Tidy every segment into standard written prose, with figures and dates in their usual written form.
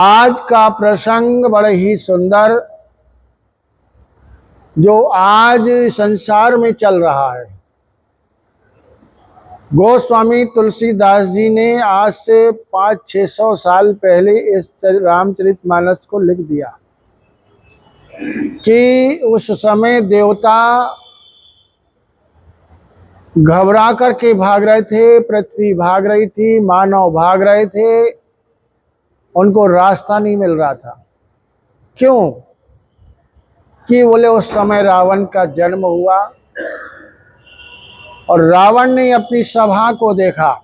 आज का प्रसंग बड़े ही सुंदर जो आज संसार में चल रहा है। गोस्वामी तुलसीदास जी ने आज से 500-600 साल पहले इस रामचरितमानस को लिख दिया कि उस समय देवता घबरा करके भाग रहे थे, पृथ्वी भाग रही थी, मानव भाग रहे थे, उनको रास्ता नहीं मिल रहा था। क्यों? कि बोले उस समय रावण का जन्म हुआ और रावण ने अपनी सभा को देखा,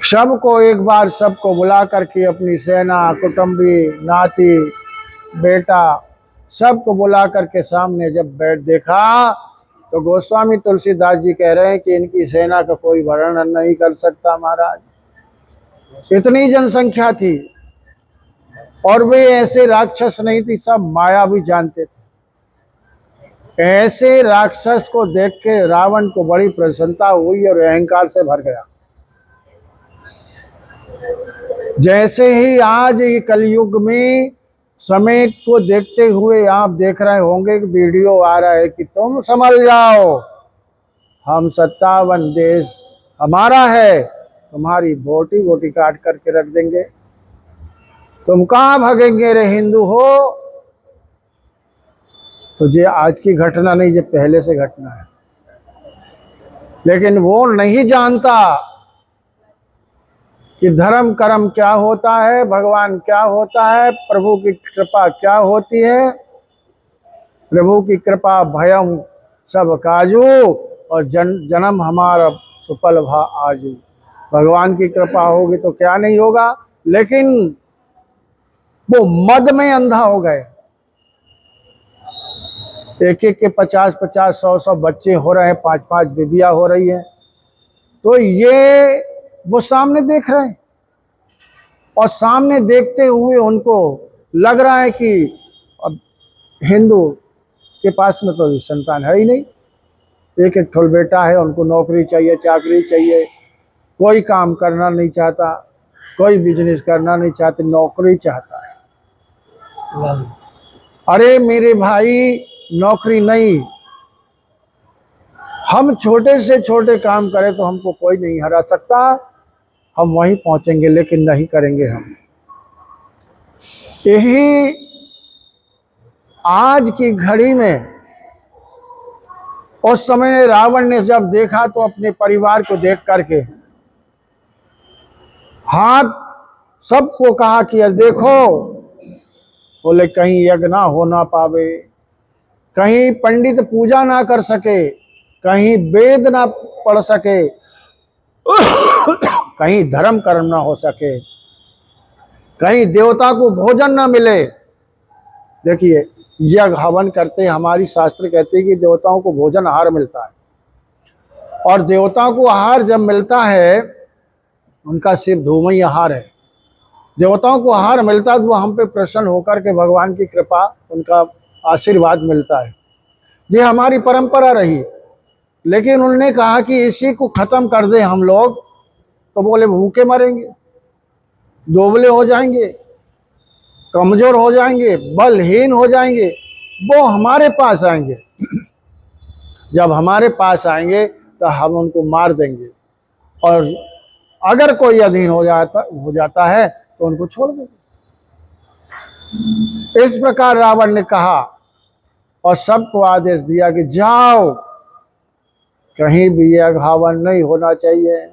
सबको एक बार सबको बुला करके अपनी सेना, कुटुंबी, नाती, बेटा सबको बुला करके सामने जब बैठ देखा तो गोस्वामी तुलसीदास जी कह रहे हैं कि इनकी सेना का कोई वर्णन नहीं कर सकता महाराज। इतनी जनसंख्या थी और वे ऐसे राक्षस नहीं थी, सब माया भी जानते थे। ऐसे राक्षस को देख के रावण को बड़ी प्रसन्नता हुई और अहंकार से भर गया। जैसे ही आज ये कलयुग में समय को देखते हुए आप देख रहे होंगे कि वीडियो आ रहा है कि तुम संभल जाओ, हम 57 देश हमारा है, तुम्हारी बोटी बोटी काट करके रख देंगे, तुम कहाँ भागेंगे रे हिंदू हो। तो ये आज की घटना नहीं, ये पहले से घटना है। लेकिन वो नहीं जानता कि धर्म कर्म क्या होता है, भगवान क्या होता है, प्रभु की कृपा क्या होती है। प्रभु की कृपा भयम सब काजू और जन्म हमारा सुफल भा आजू। भगवान की कृपा होगी तो क्या नहीं होगा। लेकिन वो मद में अंधा हो गए। एक एक के 50-50, 100-100 बच्चे हो रहे हैं, 5-5 बीबियां हो रही हैं। तो ये वो सामने देख रहे हैं और सामने देखते हुए उनको लग रहा है कि अब हिंदू के पास में तो संतान है ही नहीं, एक एक ठोल बेटा है, उनको नौकरी चाहिए, चाकरी चाहिए, कोई काम करना नहीं चाहता, कोई बिजनेस करना नहीं चाहते, नौकरी चाहता है। अरे मेरे भाई, नौकरी नहीं, हम छोटे से छोटे काम करें तो हमको कोई नहीं हरा सकता, हम वहीं पहुंचेंगे, लेकिन नहीं करेंगे हम। यही आज की घड़ी में उस समय रावण ने जब देखा तो अपने परिवार को देख करके हाथ सबको कहा कि देखो, बोले कहीं यज्ञ ना हो ना पावे, कहीं पंडित पूजा ना कर सके, कहीं वेद ना पढ़ सके, कहीं धर्म कर्म ना हो सके, कहीं देवता को भोजन ना मिले। देखिए, यज्ञ हवन करते हमारी शास्त्र कहते हैं कि देवताओं को भोजन आहार मिलता है, और देवताओं को आहार जब मिलता है उनका सिर्फ धूम ही आहार है। देवताओं को आहार मिलता है तो वो हम पे प्रसन्न होकर के भगवान की कृपा, उनका आशीर्वाद मिलता है। ये हमारी परंपरा रही। लेकिन उन्होंने कहा कि इसी को खत्म कर दे हम लोग, तो बोले भूखे मरेंगे, दुबले हो जाएंगे, कमजोर हो जाएंगे, बलहीन हो जाएंगे। वो हमारे पास आएंगे, जब हमारे पास आएंगे तो हम उनको मार देंगे, और अगर कोई अधीन हो जाता है तो उनको छोड़ देंगे। इस प्रकार रावण ने कहा और सबको आदेश दिया कि जाओ, कहीं भी यज्ञ हवन नहीं होना चाहिए।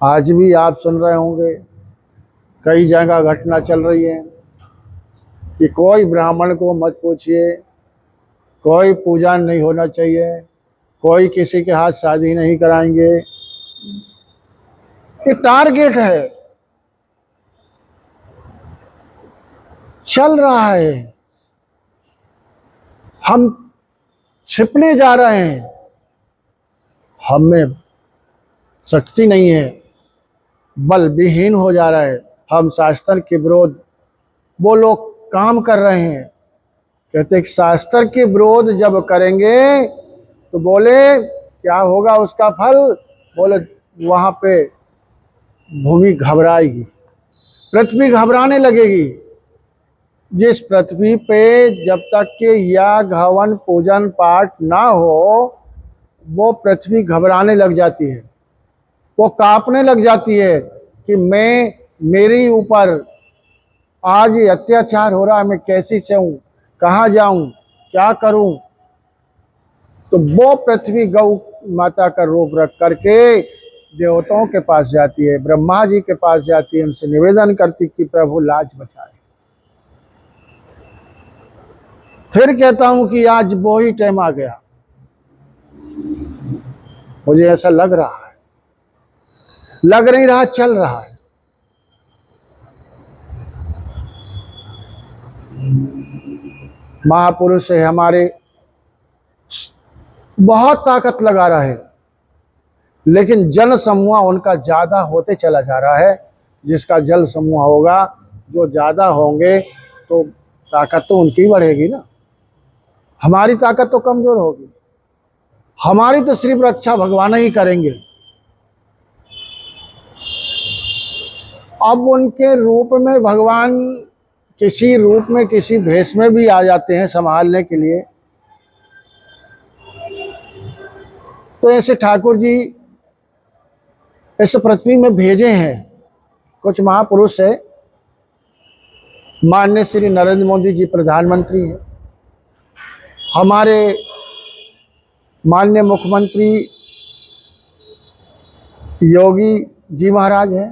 आज भी आप सुन रहे होंगे कई जगह घटना चल रही है कि कोई ब्राह्मण को मत पूछिए, कोई पूजा नहीं होना चाहिए, कोई किसी के हाथ शादी नहीं कराएंगे। ये टारगेट है, चल रहा है, हम छिपने जा रहे हैं, हम में शक्ति नहीं है, बल विहीन हो जा रहा है, हम शास्त्र के विरोध वो लोग काम कर रहे हैं। कहते हैं शास्त्र के विरोध जब करेंगे तो बोले क्या होगा उसका फल, बोले वहां पे भूमि घबराएगी, पृथ्वी घबराने लगेगी। जिस पृथ्वी पे जब तक के याग हवन पूजन पाठ ना हो, वो पृथ्वी घबराने लग जाती है, वो कांपने लग जाती है कि मेरे ऊपर आज ये अत्याचार हो रहा है, मैं कैसे सहूं, कहाँ जाऊं, क्या करूं। तो वो पृथ्वी गौ माता का रूप रख करके देवताओं के पास जाती है, ब्रह्मा जी के पास जाती है, उनसे निवेदन करती कि प्रभु लाज बचाए। फिर कहता हूं कि आज वो ही टाइम आ गया, मुझे ऐसा लग रहा है, लग नहीं रहा, चल रहा है। महापुरुष है हमारे, बहुत ताकत लगा रहा है, लेकिन जन समूह उनका ज्यादा होते चला जा रहा है। जिसका जल समूह होगा, जो ज्यादा होंगे, तो ताकत तो उनकी बढ़ेगी ना, हमारी ताकत तो कमजोर होगी। हमारी तो सिर्फ रक्षा भगवान ही करेंगे। अब उनके रूप में भगवान किसी रूप में, किसी भेष में भी आ जाते हैं संभालने के लिए। तो ऐसे ठाकुर जी इस पृथ्वी में भेजे हैं कुछ महापुरुष है। माननीय श्री नरेंद्र मोदी जी प्रधानमंत्री हैं, हमारे माननीय मुख्यमंत्री योगी जी महाराज हैं।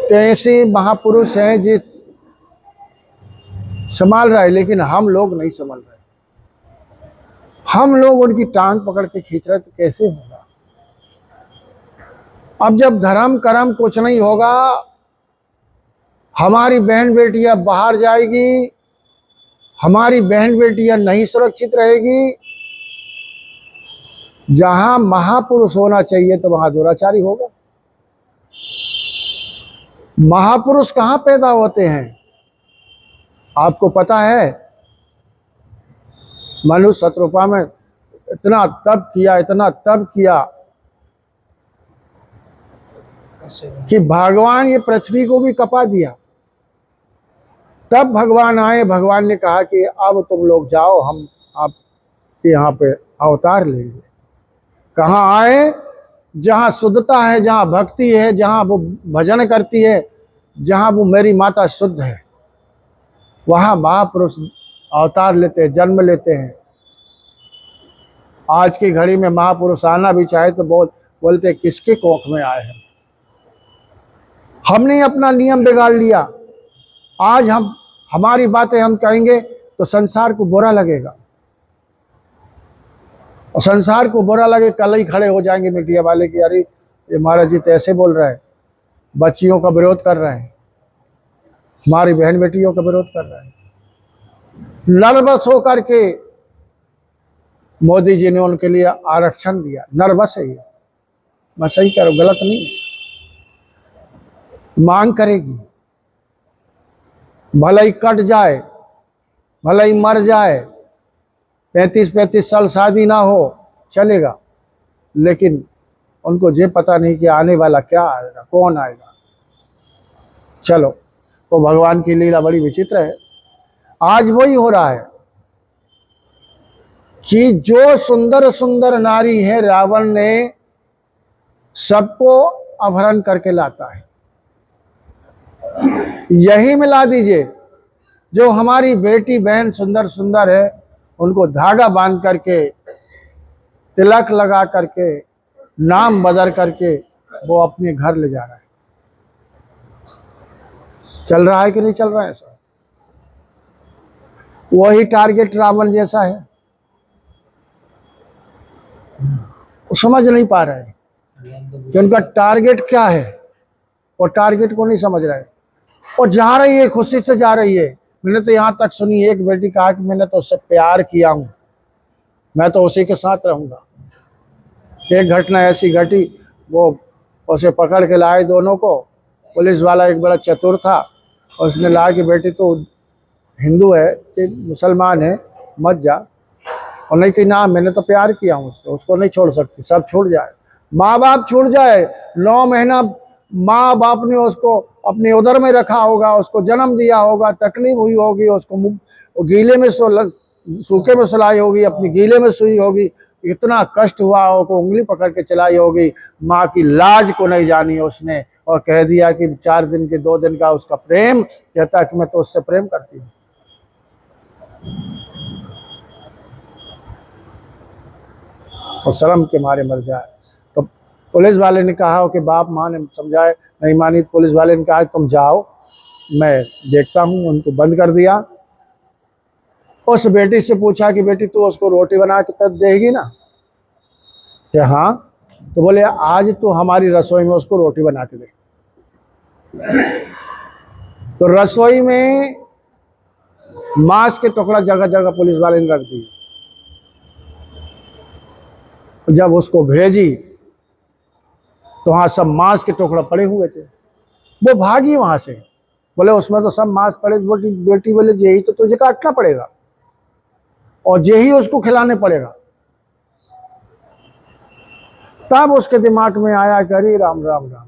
तो ऐसे महापुरुष हैं जो संभाल रहे, लेकिन हम लोग नहीं संभाल रहे। हम लोग उनकी टांग पकड़ के खींच रहे, तो कैसे होगा। अब जब धर्म कर्म कुछ नहीं होगा, हमारी बहन बेटियां बाहर जाएगी, हमारी बहन बेटियां नहीं सुरक्षित रहेगी। जहां महापुरुष होना चाहिए तो वहां दुराचारी होगा। महापुरुष कहां पैदा होते हैं आपको पता है? मनु शत्रुपा में इतना तप किया, इतना तप किया कि भगवान ये पृथ्वी को भी कपा दिया। तब भगवान आए, भगवान ने कहा कि अब तुम लोग जाओ, हम आपके यहाँ पे अवतार लेंगे। कहाँ आए? जहाँ शुद्धता है, जहाँ भक्ति है, जहाँ वो भजन करती है, जहाँ वो मेरी माता शुद्ध है, वहाँ महापुरुष अवतार लेते हैं, जन्म लेते हैं। आज की घड़ी में महापुरुष आना भी चाहे तो बोलते किसके कोख में आए हैं। हमने अपना नियम बिगाड़ लिया। आज हमारी बातें हम कहेंगे तो संसार को बुरा लगेगा, और संसार को बुरा लगे, कल ही खड़े हो जाएंगे मीडिया वाले कि अरे ये महाराज जी तो ऐसे बोल रहे हैं, बच्चियों का विरोध कर रहे हैं, हमारी बहन बेटियों का विरोध कर रहे हैं। नर्वस होकर के मोदी जी ने उनके लिए आरक्षण दिया। नर्वस है ये, मैं सही कह रहा हूं, गलत नहीं है। मांग करेगी, भले ही कट जाए, भले ही मर जाए, 35-35 साल शादी ना हो चलेगा, लेकिन उनको ये पता नहीं कि आने वाला क्या आएगा, कौन आएगा। चलो, तो भगवान की लीला बड़ी विचित्र है। आज वही हो रहा है कि जो सुंदर सुंदर नारी है, रावण ने सबको अपहरण करके लाता है। यही मिला दीजिए, जो हमारी बेटी बहन सुंदर सुंदर है, उनको धागा बांध करके, तिलक लगा करके, नाम बदल करके वो अपने घर ले जा रहा है। चल रहा है कि नहीं चल रहा है ऐसा? वही टारगेट रावण जैसा है, वो समझ नहीं पा रहे हैं कि उनका टारगेट क्या है, और टारगेट को नहीं समझ रहे। और जा रही है, खुशी से जा रही है। मैंने तो यहाँ तक सुनी, एक बेटी कहा कि मैंने तो उससे प्यार किया हूँ, मैं तो उसी के साथ रहूँगा। एक घटना ऐसी घटी, वो उसे पकड़ के लाए दोनों को। पुलिस वाला एक बड़ा चतुर था, और उसने ला कि बेटी तो हिंदू है, मुसलमान है, मत जा। और नहीं कि ना, मैंने तो प्यार किया हूँ उससे, उसको नहीं छोड़ सकती, सब छूट जाए। माँ बाप छूट जाए, 9 महीना माँ बाप ने उसको अपने उदर में रखा होगा, उसको जन्म दिया होगा, तकलीफ हुई होगी, उसको गीले में सूखे में सुलाई होगी, अपनी गीले में सुई होगी, इतना कष्ट हुआ होगा, उंगली पकड़ के चलाई होगी, माँ की लाज को नहीं जानी है उसने, और कह दिया कि 4 दिन के 2 दिन का उसका प्रेम, कहता कि मैं तो उससे प्रेम करती हूँ। और शर्म के मारे मर जाए। तो पुलिस वाले ने कहा कि बाप माँ ने समझाए, नहीं मानी, तो पुलिस वाले ने कहा तुम जाओ, मैं देखता हूँ। उनको बंद कर दिया। उस बेटी से पूछा कि बेटी तू उसको रोटी बना के तब देगी ना? कि हाँ। तो बोले आज तो हमारी रसोई में उसको रोटी बना के दे। तो रसोई में मांस के टुकड़ा जगह जगह पुलिस वाले ने रख दिए। जब उसको भेजी तो वहां सब मांस के टुकड़ा पड़े हुए थे। वो भागी वहां से, बोले उसमें तो सब मांस पड़े। बेटी बोले यही तो तुझे काटना पड़ेगा और यही उसको खिलाने पड़ेगा। तब उसके दिमाग में आया कि अरे राम राम राम।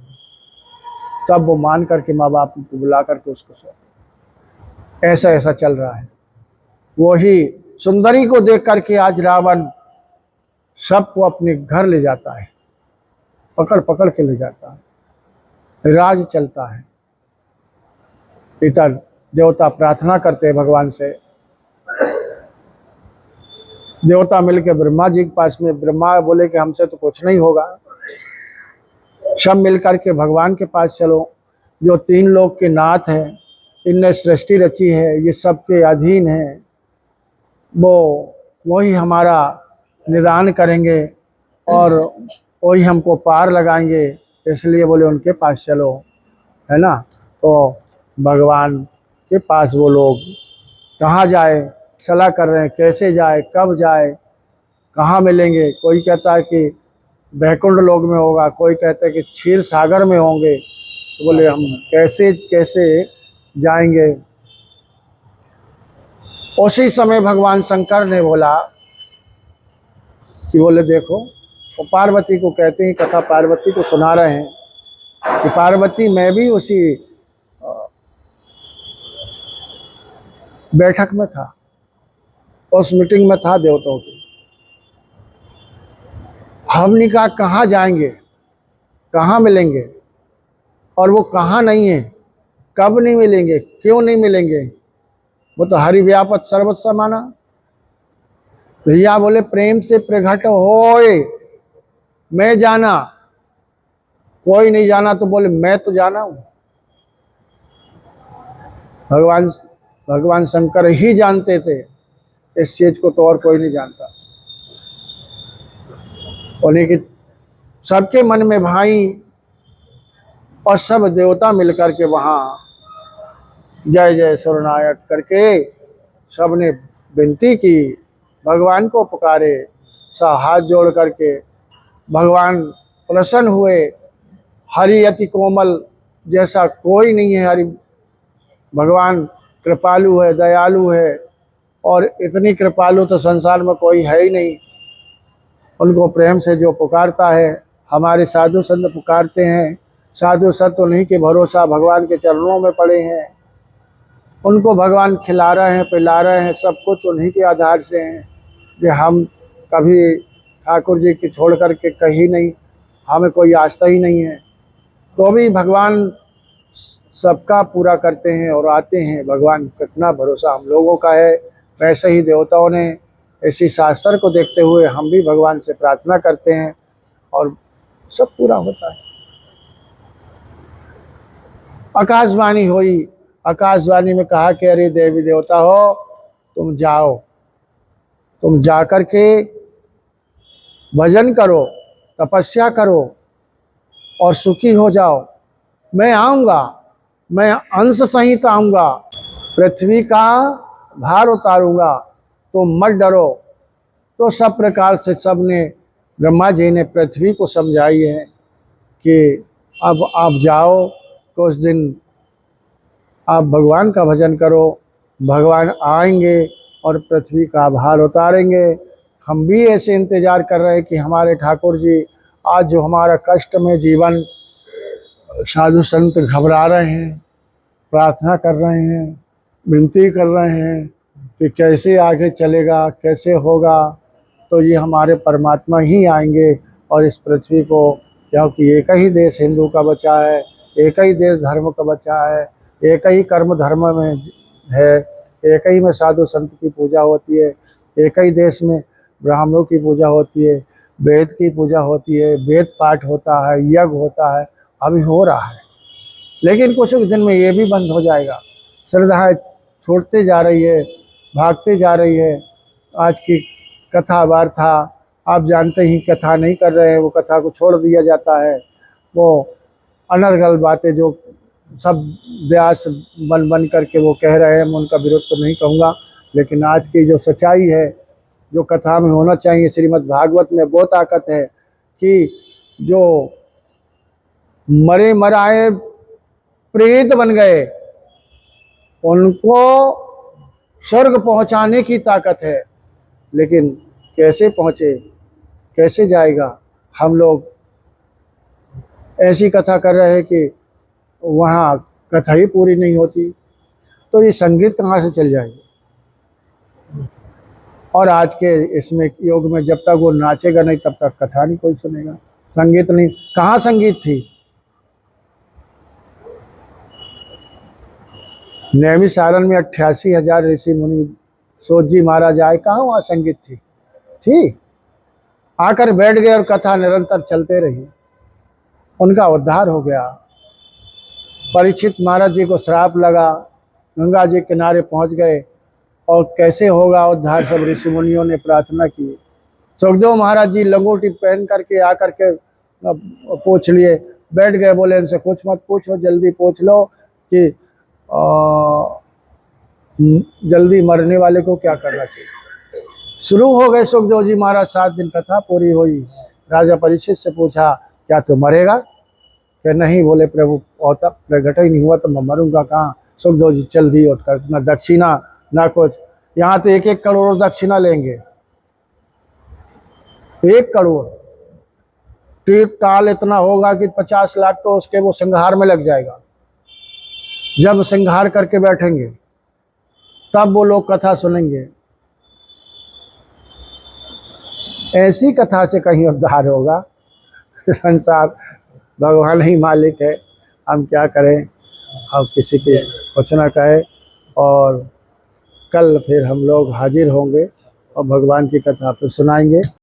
तब वो मान करके माँ बाप को बुला करके उसको सौंप। ऐसा ऐसा चल रहा है। वही सुंदरी को देख करके आज रावण सबको अपने घर ले जाता है, पकड़ पकड़ के ले जाता है, राज चलता है। इधर देवता प्रार्थना करते हैं भगवान से। देवता मिलके ब्रह्मा जी के पास में, ब्रह्मा बोले कि हमसे तो कुछ नहीं होगा, सब मिलकर के भगवान के पास चलो, जो 3 लोक के नाथ हैं, इनने सृष्टि रची है, ये सबके अधीन है, वही हमारा निदान करेंगे और वही हमको पार लगाएंगे, इसलिए बोले उनके पास चलो, है ना। तो भगवान के पास वो लोग कहाँ जाए, सलाह कर रहे हैं कैसे जाए, कब जाए, कहाँ मिलेंगे। कोई कहता है कि बैकुंठ लोक में होगा, कोई कहता है कि क्षीर सागर में होंगे। तो बोले हम कैसे कैसे जाएंगे। उसी समय भगवान शंकर ने बोला कि बोले देखो, वो पार्वती को कहते हैं, कथा पार्वती को सुना रहे हैं कि पार्वती मैं भी उसी बैठक में था, उस मीटिंग में था देवताओं की। हमने कहा कहाँ जाएंगे, कहाँ मिलेंगे, और वो कहाँ नहीं है, कब नहीं मिलेंगे, क्यों नहीं मिलेंगे। वो तो हरि व्यापक सर्वत समाना। भैया बोले प्रेम से प्रकट होए, मैं जाना, कोई नहीं जाना। तो बोले मैं तो जाना हूं। भगवान शंकर ही जानते थे इस चीज को, तो और कोई नहीं जानता। उन्हीं की सबके मन में भाई, और सब देवता मिलकर के वहां जय जय सुरनायक करके सबने विनती की, भगवान को पुकारे, सब हाथ जोड़ करके। भगवान प्रसन्न हुए। हरि अति कोमल जैसा कोई नहीं है। हरि भगवान कृपालु है, दयालु है, और इतनी कृपालु तो संसार में कोई है ही नहीं। उनको प्रेम से जो पुकारता है, हमारे साधु संत पुकारते हैं, साधु संत उन्हीं के भरोसा भगवान के चरणों में पड़े हैं, उनको भगवान खिला रहे हैं, पिला रहे हैं, सब कुछ उन्हीं के आधार से हैं। कि हम कभी ठाकुर जी की छोड़ करके कहीं नहीं, हमें कोई आस्था ही नहीं है, तो भी भगवान सबका पूरा करते हैं और आते हैं। भगवान कितना भरोसा हम लोगों का है। वैसे ही देवताओं ने इसी शास्त्र को देखते हुए हम भी भगवान से प्रार्थना करते हैं और सब पूरा होता है। आकाशवाणी हुई, आकाशवाणी में कहा कि अरे देवी देवता हो, तुम जाओ, तुम जाकर के भजन करो, तपस्या करो और सुखी हो जाओ। मैं आऊँगा, मैं अंश सहित आऊँगा, पृथ्वी का भार उतारूँगा, तो मत डरो। तो सब प्रकार से सबने, ब्रह्मा जी ने पृथ्वी को समझाई है कि अब आप जाओ, कुछ दिन आप भगवान का भजन करो, भगवान आएंगे और पृथ्वी का भार उतारेंगे। हम भी ऐसे इंतज़ार कर रहे हैं कि हमारे ठाकुर जी आज जो हमारा कष्ट में जीवन, साधु संत घबरा रहे हैं, प्रार्थना कर रहे हैं, विनती कर रहे हैं कि कैसे आगे चलेगा, कैसे होगा। तो ये हमारे परमात्मा ही आएंगे और इस पृथ्वी को, क्योंकि एक ही देश हिंदू का बचा है, एक ही देश धर्म का बचा है, एक ही कर्म धर्म में है, एक ही में साधु संत की पूजा होती है, एक ही देश में ब्राह्मणों की पूजा होती है, वेद की पूजा होती है, वेद पाठ होता है, यज्ञ होता है, अभी हो रहा है। लेकिन कुछ दिन में ये भी बंद हो जाएगा। श्रद्धाएँ छूटती जा रही है, भागती जा रही है। आज की कथा वार्ता आप जानते ही, कथा नहीं कर रहे हैं, वो कथा को छोड़ दिया जाता है। वो अनर्गल बातें जो सब व्यास बन बन करके वो कह रहे हैं, मैं उनका विरोध तो नहीं कहूँगा, लेकिन आज की जो सच्चाई है, जो कथा में होना चाहिए, श्रीमद् भागवत में वो ताकत है कि जो मरे मराए प्रेत बन गए उनको स्वर्ग पहुंचाने की ताकत है। लेकिन कैसे पहुंचे, कैसे जाएगा? हम लोग ऐसी कथा कर रहे हैं कि वहाँ कथा ही पूरी नहीं होती, तो ये संगीत कहाँ से चल जाएगी? और आज के इसमें युग में जब तक वो नाचेगा नहीं तब तक कथा नहीं कोई सुनेगा, संगीत नहीं। कहाँ संगीत थी? नैमी सारण में 88,000 ऋषि मुनि, सोच जी महाराज आए, कहाँ वहाँ संगीत थी? आकर बैठ गए और कथा निरंतर चलते रही, उनका उद्धार हो गया। परीक्षित महाराज जी को श्राप लगा, गंगा जी किनारे पहुंच गए, और कैसे होगा उद्धार? सब ऋषि मुनियों ने प्रार्थना की। सुखदेव महाराज जी लंगोटी पहन करके आकर के पूछ लिए, बैठ गए, बोले इनसे कुछ मत पूछो, जल्दी पूछ लो कि जल्दी मरने वाले को क्या करना चाहिए। शुरू हो गए सुखदेव जी महाराज, 7 दिन कथा पूरी हुई। राजा परीक्षित से पूछा, क्या तू मरेगा? क्या नहीं? बोले प्रभु प्रगट ही नहीं हुआ तो मैं मरूंगा कहाँ। सुखदेव जी चल दी उठकर, ना दक्षिणा ना कुछ। यहाँ तो 1-1 करोड़ दक्षिणा लेंगे, 1 करोड़। टीप टाल इतना होगा कि 50 लाख तो उसके वो संहार में लग जाएगा। जब संहार करके बैठेंगे तब वो लोग कथा सुनेंगे। ऐसी कथा से कहीं उद्धार होगा? संसार भगवान ही मालिक है, हम क्या करें, हम किसी के कुछ ना कहे। और कल फिर हम लोग हाजिर होंगे और भगवान की कथा फिर सुनाएंगे।